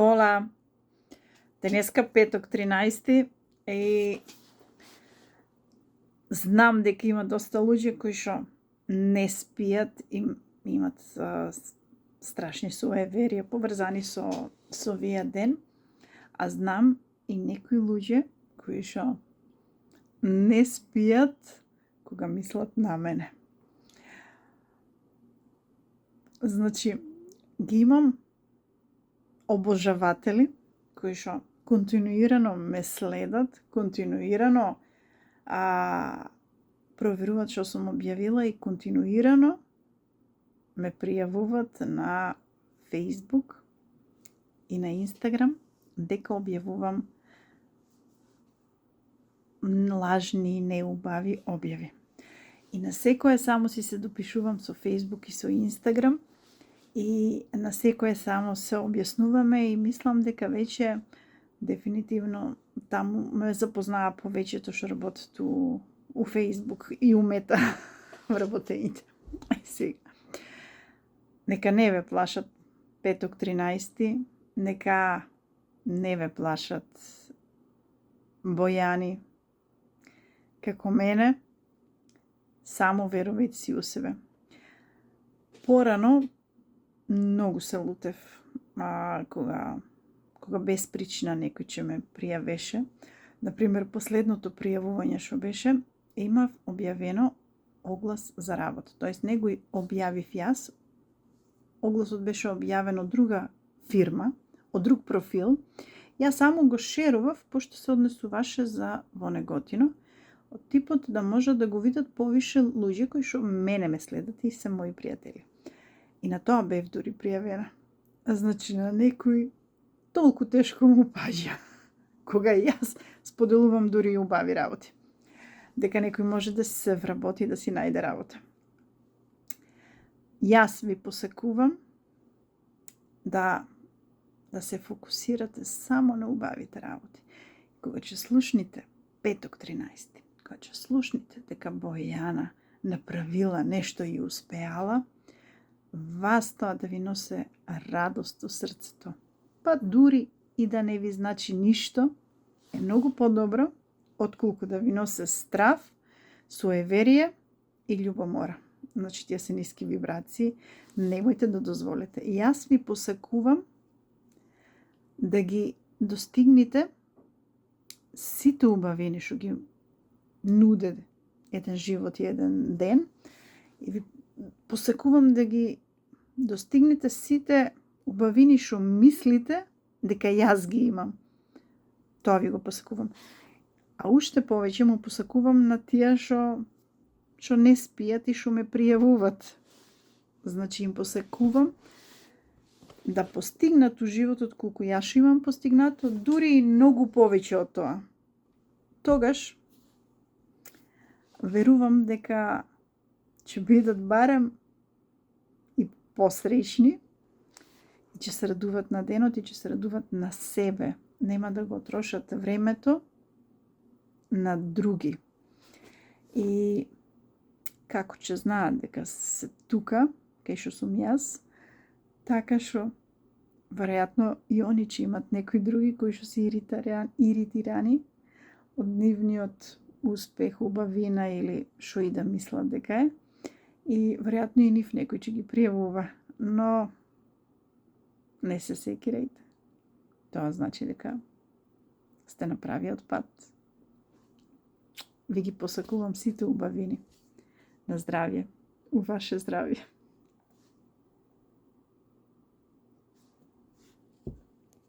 Ола, денеска петок 13 и знам дека има доста луѓе кои што не спијат и имат страшни суеверија поврзани со овие ден, а знам и некои луѓе кои што не спијат кога мислат на мене. Значи, ги имам обожаватели кои што континуирано ме следат, континуирано проверуваат што сум објавила и континуирано ме пријавуваат на Facebook и на Instagram дека објавувам лажни, неубави објави. И на секое само си се допишувам со Facebook и со Instagram и на секое само се објаснуваме и мислам дека веќе дефинитивно таму ме запознаа повеќето што работат у Facebook и у Мета вработените. Сега. Нека не ве плашат петок 13, нека не ве плашат бојани како мене, само верувајте си у себе. Порано многу се лутев кога без причина некој ќе ме пријавеше. Например, последното пријавување што беше, имав објавено оглас за работа. Тоест, не го објавив јас, огласот беше објавен од друга фирма, од друг профил. Јас само го шерував, пошто се однесуваше за во Неготино, од типот да можат да го видат повише луѓе кои што мене ме следат и се мои пријатели. И на тоа бев дури пријавена. Значи, на некој толку тешко му паѓа, кога јас споделувам дури и убави работи. Дека некој може да се вработи и да си најде работа. Јас ви посекувам да се фокусирате само на убавите работи. Кога ќе слушните петок 13, кога ќе слушните дека Бојана направила нешто и успеала, вас тоа да ви носе радост у срцето. Па дури и да не ви значи ништо, е многу подобро отколку да ви носе страв, суеверие и љубомора. Значи, тие се ниски вибрации, немојте да дозволите. И јас ви посекувам да ги достигнете сите убавини што ги нуде еден живот и еден ден. И ви посекувам да ги достигнете сите убавини што мислите дека јас ги имам. Тоа ви го посекувам. А уште повеќе му посекувам на тие што не спијат и што ме пријавуваат. Значи, им посекувам да постигнат у животот колку јас имам постигнато, дури и многу повеќе од тоа. Тогаш верувам дека ќе бидат барем и посреќни и ќе се радуваат на денот и ќе се радуваат на себе. Нема да го трошат времето на други. И како ќе знаат дека се тука, кај што сум јас, така што веројатно и они ќе имат некои други кои што се иритирани од нивниот успех, убавина или што и да мислат дека е. И веројатно и нив некој ќе ги пријавува, но не се секирајте. Тоа значи дека сте на правиот пат. Ви ги посакувам сите убавини. На здравје, у ваше здравје.